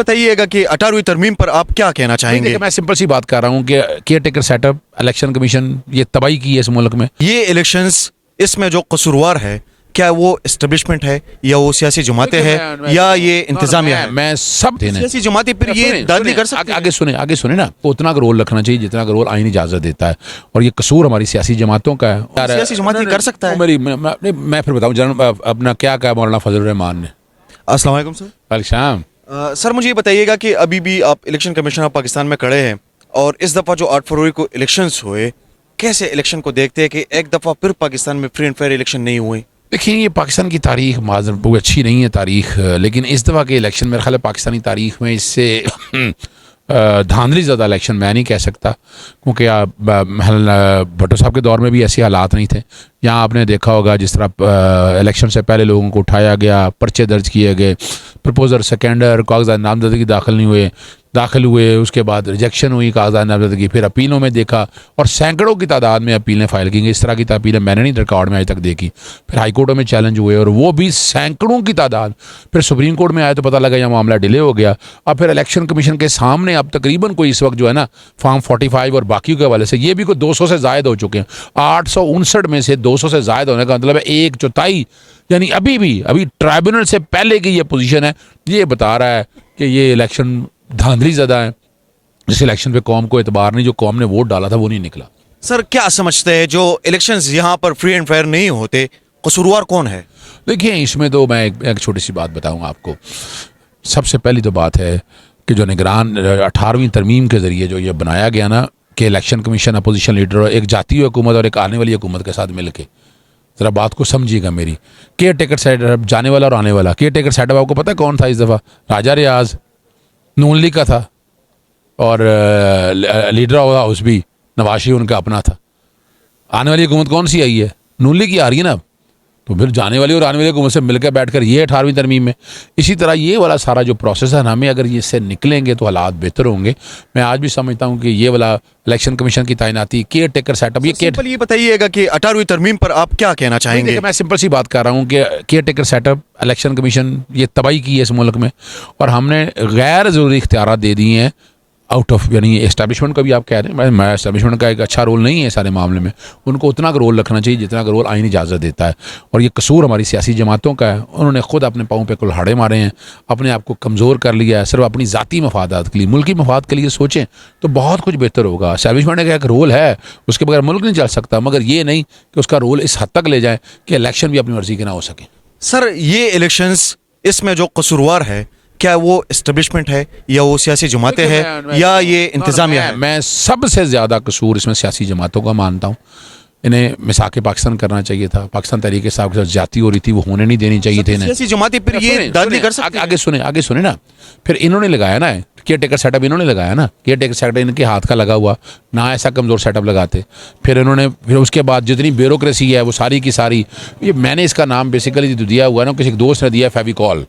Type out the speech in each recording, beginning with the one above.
بتائیے گا کہ 18ویں ترمیم پر آپ کیا کہنا چاہیں گے؟ میں سمپل سی بات کر رہا ہوں کہ caretaker set up, election commission یہ تباہی کی ہے اس ملک میں. یہ الیکشنز اس میں جو قصوروار ہے کیا وہ اسٹیبلشمنٹ ہے یا وہ سیاسی جماعتیں ہیں یا یہ انتظامیہ ہے؟ میں سب سیاسی جماعتیں پھر یہ دادلی کر سکتی ہیں؟ آگے سنیں نا، اتنا کا رول رکھنا چاہیے جتنا کا رول آئین اجازت دیتا ہے، اور یہ قصور ہماری سیاسی جماعتوں کا ہے. سیاسی جماعتیں کر سکتا ہے. میں پھر بتاؤں جناب اپنا کیا کہا مولانا فضل الرحمان نے. السلام علیکم سر. وعلیکم السلام. سر مجھے یہ بتائیے گا کہ ابھی بھی آپ الیکشن کمیشن آف پاکستان میں کھڑے ہیں اور اس دفعہ جو 8 فروری کو الیکشنز ہوئے، کیسے الیکشن کو دیکھتے ہیں کہ ایک دفعہ پھر پاکستان میں فری اینڈ فیئر الیکشن نہیں ہوئے؟ دیکھیں یہ پاکستان کی تاریخ معذر بہت اچھی نہیں ہے تاریخ، لیکن اس دفعہ کے الیکشن میرے خیال ہے پاکستانی تاریخ میں اس سے دھاندلی زیادہ الیکشن میں نہیں کہہ سکتا، کیونکہ بھٹو صاحب کے دور میں بھی ایسے حالات نہیں تھے. یہاں آپ نے دیکھا ہوگا جس طرح الیکشن سے پہلے لوگوں کو اٹھایا گیا، پرچے درج کیے گئے، پرپوزر سیکنڈر کاغذات نامزدگی داخل ہوئے، اس کے بعد ریجیکشن ہوئی کاغذات نامزدگی، پھر اپیلوں میں دیکھا اور سینکڑوں کی تعداد میں اپیلیں فائل کی گئی. اس طرح کی اپیلیں میں نے نہیں ریکارڈ میں آج تک دیکھی. پھر ہائی کورٹوں میں چیلنج ہوئے اور وہ بھی سینکڑوں کی تعداد. پھر سپریم کورٹ میں آئے تو پتہ لگا یہ معاملہ ڈیلے ہو گیا. اب پھر الیکشن کمیشن کے سامنے اب تقریباً کوئی اس وقت جو ہے نا فارم 45 اور باقیوں کے حوالے سے یہ بھی کوئی 200 سے زائد ہو چکے ہیں. 859 میں سے 200 سے زائد ہونے کا مطلب ہے 1/4، یعنی ابھی ٹرائبونل سے پہلے کی یہ پوزیشن ہے. یہ بتا رہا ہے کہ یہ الیکشن دھاندلی زدہ ہے. جس الیکشن پہ قوم کو اعتبار نہیں، جو قوم نے ووٹ ڈالا تھا وہ نہیں نکلا. سر کیا سمجھتے ہیں جو الیکشنز یہاں پر فری اینڈ فیئر نہیں ہوتے، قصوروار کون ہے؟ دیکھیں اس میں تو میں ایک چھوٹی سی بات بتاؤں آپ کو. سب سے پہلی تو بات ہے کہ جو نگران 18ویں ترمیم کے ذریعے جو یہ بنایا گیا نا کہ الیکشن کمیشن اپوزیشن لیڈر ایک جاتی حکومت اور ایک آنے والی حکومت کے ساتھ مل کے، ذرا بات کو سمجھیے گا میری. کیئر ٹیکر سیٹ اپ جانے والا اور آنے والا. کیئر ٹیکر سیٹ اپ آپ کو پتہ کون تھا اس دفعہ؟ راجہ ریاض نون لیگ کا تھا اور لیڈر آف ہاؤس بھی نواز شریف ان کا اپنا تھا. آنے والی حکومت کون سی آئی ہے؟ نون لیگ کی آ رہی ہے نا. تو پھر جانے والی اور آنے والی حکومت سے مل کے بیٹھ کر یہ 18ویں ترمیم میں اسی طرح یہ والا سارا جو پروسیس ہے ہمیں اگر اس سے نکلیں گے تو حالات بہتر ہوں گے. میں آج بھی سمجھتا ہوں کہ یہ والا الیکشن کمیشن کی تعیناتی کیئر ٹیکر سیٹ اپ یہ بتائیے گا کہ 18ویں ترمیم پر آپ کیا کہنا چاہیں گے؟ میں سمپل سی بات کر رہا ہوں کہ caretaker set up, election commission یہ تباہی کی ہے اس ملک میں، اور ہم نے غیر ضروری اختیارات دے دیے ہیں آؤٹ آف، یعنی اسٹیبلشمنٹ کا بھی آپ کہہ رہے ہیں. میں اسٹیبلشمنٹ کا ایک اچھا رول نہیں ہے سارے معاملے میں. ان کو اتنا کا رول رکھنا چاہیے جتنا کا رول آئین اجازت دیتا ہے، اور یہ قصور ہماری سیاسی جماعتوں کا ہے. انہوں نے خود اپنے پاؤں پہ کلہاڑے مارے ہیں، اپنے آپ کو کمزور کر لیا ہے صرف اپنی ذاتی مفادات کے لیے. ملکی مفاد کے لیے سوچیں تو بہت کچھ بہتر ہوگا. اسٹیبلشمنٹ کا ایک رول ہے، اس کے بغیر ملک نہیں چل سکتا، مگر یہ نہیں کہ اس کا رول اس حد تک لے جائیں کہ الیکشن بھی اپنی مرضی کے نہ ہو سکیں. سر یہ الیکشنز اس میں جو قصوروار ہے کیا وہ اسٹیبلشمنٹ ہے یا وہ سیاسی جماعتیں ہیں یا یہ انتظامیہ ہے؟ میں سب سے زیادہ قصور اس میں سیاسی جماعتوں کا مانتا ہوں. انہیں مساق پاکستان کرنا چاہیے تھا. پاکستان تحریک انصاف کے ساتھ زیادتی ہو رہی تھی، وہ ہونے نہیں دینی چاہیے تھے. سیاسی جماعتیں پھر یہ دادلی کر سکتی ہیں. آگے سنیں نا. پھر انہوں نے لگایا نا کیئر ٹیکر سیٹ اپ، انہوں نے لگایا نا کیئر ٹیکر سیٹ اپ ان کے ہاتھ کا لگا ہوا، نہ ایسا کمزور سیٹ اپ لگاتے. پھر انہوں نے اس کے بعد جتنی بیوروکریسی ہے وہ ساری کی ساری، یہ میں نے اس کا نام بیسیکلی دیا ہوا ہے نا، کسی دوست نے دیا فیویکول،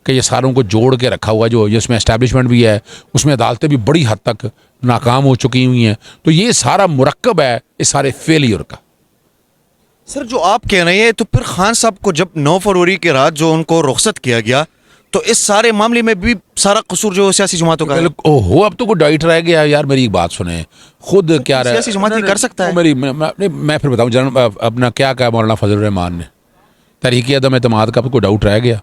کہ یہ ساروں کو جوڑ کے رکھا ہوا جو اس میں اسٹیبلشمنٹ بھی ہے، اس میں عدالتیں بھی بڑی حد تک ناکام ہو چکی ہوئی ہیں. تو یہ سارا مرکب ہے اس سارے فیلئر کا. سر جو آپ کہہ رہے ہیں تو پھر خان صاحب کو جب 9 فروری کے رات جو ان کو رخصت کیا گیا تو اس سارے معاملے میں بھی سارا قصور جو سیاسی جماعتوں کا ہے. اوہو اب تو کوئی ڈائٹ رہ گیا یار. میری ایک بات سنیں، خود کیا رہا سیاسی جماعت کر سکتا ہے. میں پھر بتاؤں جناب اپنا کیا کہا مولانا فضل الرحمان نے. تحریک عدم اعتماد کا کوئی ڈاؤٹ رہ گیا؟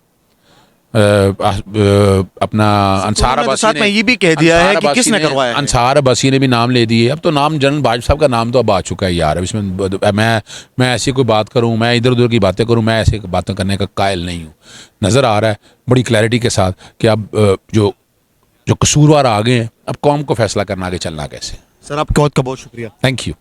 اپنا انصار عباسی نے یہ بھی کہہ دیا ہے کہ کس نے کروایا ہے. انصار عباسی نے بھی نام لے دیے. اب تو نام جنرل باجوہ صاحب کا نام تو اب آ چکا ہے یار. اس میں ایسی کوئی بات کروں، میں ادھر ادھر کی باتیں کروں، میں ایسے باتیں کرنے کا قائل نہیں ہوں. نظر آ رہا ہے بڑی کلیئرٹی کے ساتھ کہ اب جو قصوروار آ گئے ہیں، اب قوم کو فیصلہ کرنا آگے چلنا کیسے. سر آپ کا بہت شکریہ. Thank you.